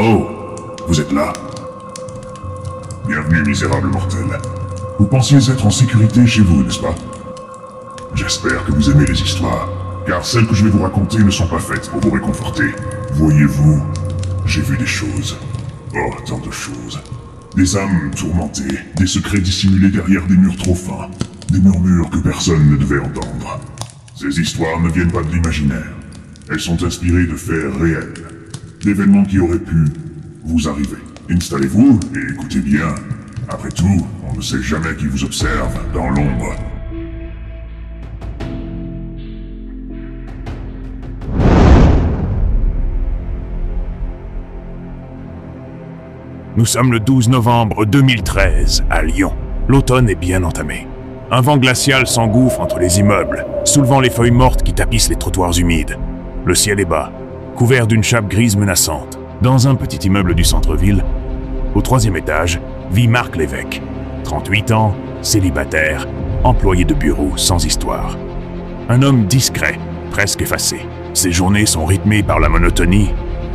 Oh, vous êtes là? Bienvenue, misérable mortel. Vous pensiez être en sécurité chez vous, n'est-ce pas? J'espère que vous aimez les histoires, car celles que je vais vous raconter ne sont pas faites pour vous réconforter. Voyez-vous, j'ai vu des choses. Oh, tant de choses. Des âmes tourmentées, des secrets dissimulés derrière des murs trop fins, des murmures que personne ne devait entendre. Ces histoires ne viennent pas de l'imaginaire. Elles sont inspirées de faits réels, d'événements qui auraient pu vous arriver. Installez-vous et écoutez bien. Après tout, on ne sait jamais qui vous observe dans l'ombre. Nous sommes le 12 novembre 2013, à Lyon. L'automne est bien entamé. Un vent glacial s'engouffre entre les immeubles, soulevant les feuilles mortes qui tapissent les trottoirs humides. Le ciel est bas, couvert d'une chape grise menaçante. Dans un petit immeuble du centre-ville, au 3e étage, vit Marc Lévesque. 38 ans, célibataire, employé de bureau sans histoire. Un homme discret, presque effacé. Ses journées sont rythmées par la monotonie.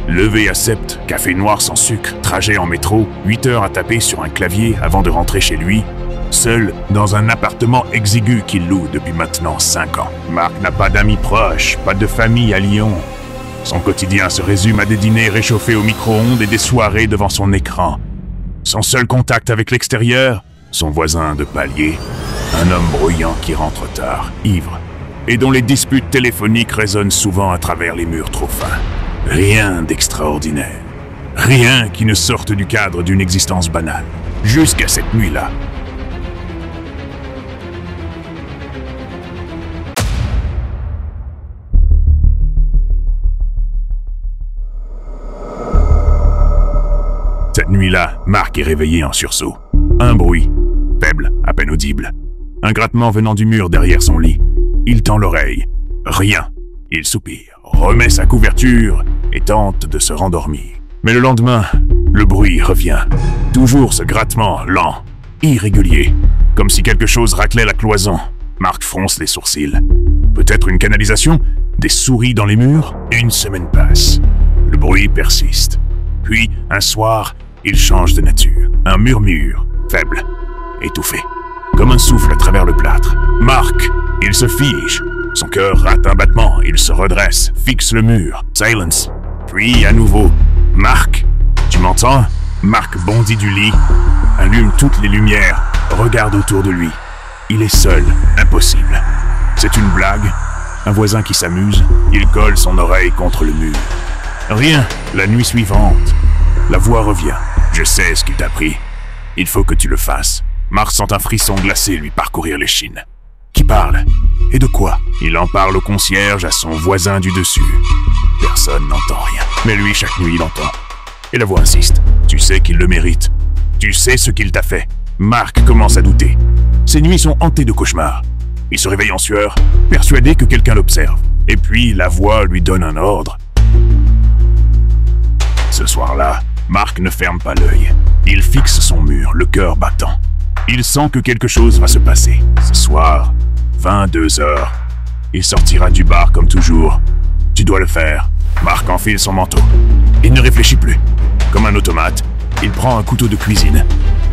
Lever à 7, café noir sans sucre, trajet en métro, 8 heures à taper sur un clavier avant de rentrer chez lui, seul dans un appartement exigu qu'il loue depuis maintenant 5 ans. Marc n'a pas d'amis proches, pas de famille à Lyon. Son quotidien se résume à des dîners réchauffés au micro-ondes et des soirées devant son écran. Son seul contact avec l'extérieur, son voisin de palier, un homme bruyant qui rentre tard, ivre, et dont les disputes téléphoniques résonnent souvent à travers les murs trop fins. Rien d'extraordinaire. Rien qui ne sorte du cadre d'une existence banale. Jusqu'à cette nuit-là. Cette nuit-là, Marc est réveillé en sursaut. Un bruit, faible, à peine audible. Un grattement venant du mur derrière son lit. Il tend l'oreille. Rien. Il soupire, remet sa couverture et tente de se rendormir. Mais le lendemain, le bruit revient. Toujours ce grattement lent, irrégulier, comme si quelque chose raclait la cloison. Marc fronce les sourcils. Peut-être une canalisation? Des souris dans les murs? Une semaine passe. Le bruit persiste. Puis, un soir, il change de nature. Un murmure, faible, étouffé, comme un souffle à travers le plâtre. Marc, il se fige. Son cœur rate un battement, il se redresse, fixe le mur. Silence. Puis à nouveau. Marc, tu m'entends? Marc bondit du lit, allume toutes les lumières, regarde autour de lui. Il est seul, impossible. C'est une blague, un voisin qui s'amuse, il colle son oreille contre le mur. Rien, la nuit suivante, la voix revient. Je sais ce qu'il t'a pris. Il faut que tu le fasses. Marc sent un frisson glacé lui parcourir l'échine. Qui parle? Et de quoi? Il en parle au concierge, à son voisin du dessus. Personne n'entend rien. Mais lui, chaque nuit, il entend. Et la voix insiste. Tu sais qu'il le mérite. Tu sais ce qu'il t'a fait. Marc commence à douter. Ses nuits sont hantées de cauchemars. Il se réveille en sueur, persuadé que quelqu'un l'observe. Et puis, la voix lui donne un ordre. Ce soir-là, Marc ne ferme pas l'œil. Il fixe son mur, le cœur battant. Il sent que quelque chose va se passer. Ce soir, 22 heures. Il sortira du bar comme toujours. Tu dois le faire. Marc enfile son manteau. Il ne réfléchit plus. Comme un automate, il prend un couteau de cuisine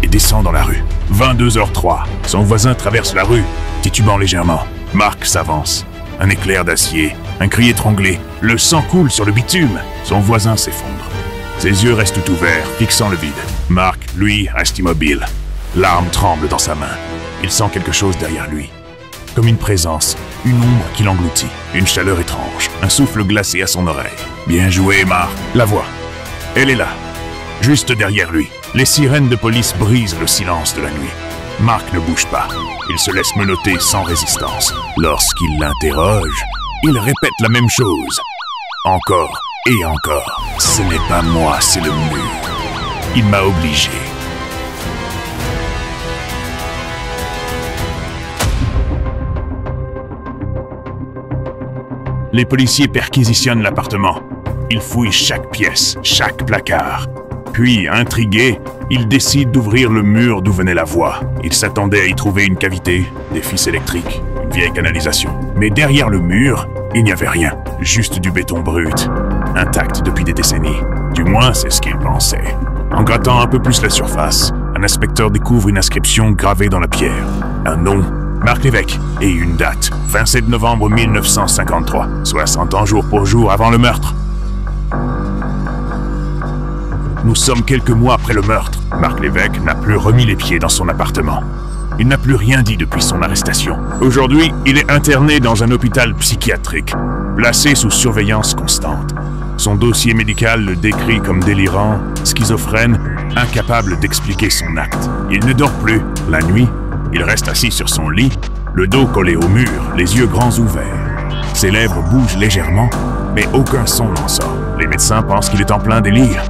et descend dans la rue. 22h03. Son voisin traverse la rue, titubant légèrement. Marc s'avance. Un éclair d'acier, un cri étranglé. Le sang coule sur le bitume. Son voisin s'effondre. Ses yeux restent ouverts, fixant le vide. Marc, lui, reste immobile. L'arme tremble dans sa main. Il sent quelque chose derrière lui. Comme une présence, une ombre qui l'engloutit. Une chaleur étrange, un souffle glacé à son oreille. Bien joué, Marc. La voix. Elle est là. Juste derrière lui. Les sirènes de police brisent le silence de la nuit. Marc ne bouge pas. Il se laisse menotter sans résistance. Lorsqu'il l'interroge, il répète la même chose. Encore et encore. Ce n'est pas moi, c'est le mur. Il m'a obligé. Les policiers perquisitionnent l'appartement. Ils fouillent chaque pièce, chaque placard. Puis, intrigués, ils décident d'ouvrir le mur d'où venait la voix. Ils s'attendaient à y trouver une cavité, des fils électriques, une vieille canalisation. Mais derrière le mur, il n'y avait rien. Juste du béton brut, intact depuis des décennies. Du Du moins, c'est ce qu'il pensait. En grattant un peu plus la surface, un inspecteur découvre une inscription gravée dans la pierre. Un nom, Marc Lévesque, et une date, 27 novembre 1953, 60 ans jour pour jour avant le meurtre. Nous sommes quelques mois après le meurtre. Marc Lévesque n'a plus remis les pieds dans son appartement. Il n'a plus rien dit depuis son arrestation. Aujourd'hui, il est interné dans un hôpital psychiatrique, placé sous surveillance constante. Son dossier médical le décrit comme délirant, schizophrène, incapable d'expliquer son acte. Il ne dort plus. La nuit, il reste assis sur son lit, le dos collé au mur, les yeux grands ouverts. Ses lèvres bougent légèrement, mais aucun son n'en sort. Les médecins pensent qu'il est en plein délire.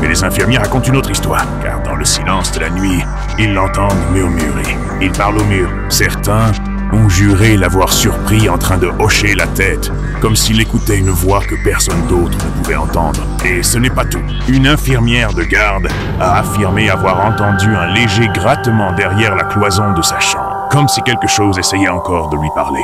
Mais les infirmiers racontent une autre histoire, car dans le silence de la nuit, ils l'entendent murmurer. Il parle au mur. Certains ont juré l'avoir surpris en train de hocher la tête, comme s'il écoutait une voix que personne d'autre ne pouvait entendre. Et ce n'est pas tout. Une infirmière de garde a affirmé avoir entendu un léger grattement derrière la cloison de sa chambre, comme si quelque chose essayait encore de lui parler.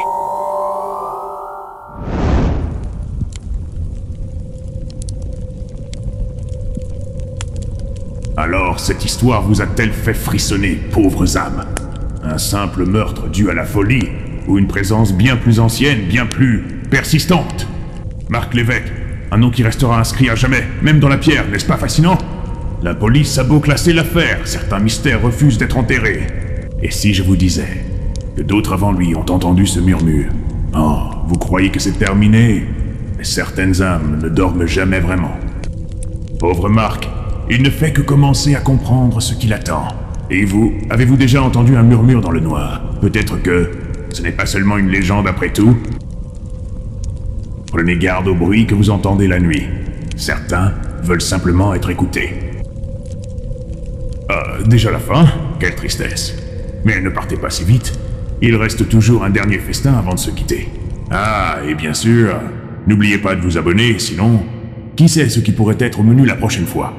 Alors, cette histoire vous a-t-elle fait frissonner, pauvres âmes? Un simple meurtre dû à la folie, ou une présence bien plus ancienne, bien plus persistante? Marc Lévesque, un nom qui restera inscrit à jamais, même dans la pierre, n'est-ce pas fascinant? La police a beau classer l'affaire, certains mystères refusent d'être enterrés. Et si je vous disais que d'autres avant lui ont entendu ce murmure? Oh, vous croyez que c'est terminé? Mais certaines âmes ne dorment jamais vraiment. Pauvre Marc, il ne fait que commencer à comprendre ce qui l'attend. Et vous, avez-vous déjà entendu un murmure dans le noir? Peut-être que ce n'est pas seulement une légende après tout? Prenez garde au bruit que vous entendez la nuit. Certains veulent simplement être écoutés. Déjà la fin? Quelle tristesse. Mais ne partez pas si vite. Il reste toujours un dernier festin avant de se quitter. Ah, et bien sûr, n'oubliez pas de vous abonner, sinon, qui sait ce qui pourrait être au menu la prochaine fois?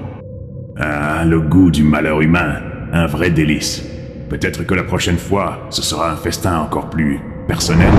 Ah, le goût du malheur humain, un vrai délice. Peut-être que la prochaine fois, ce sera un festin encore plus personnel.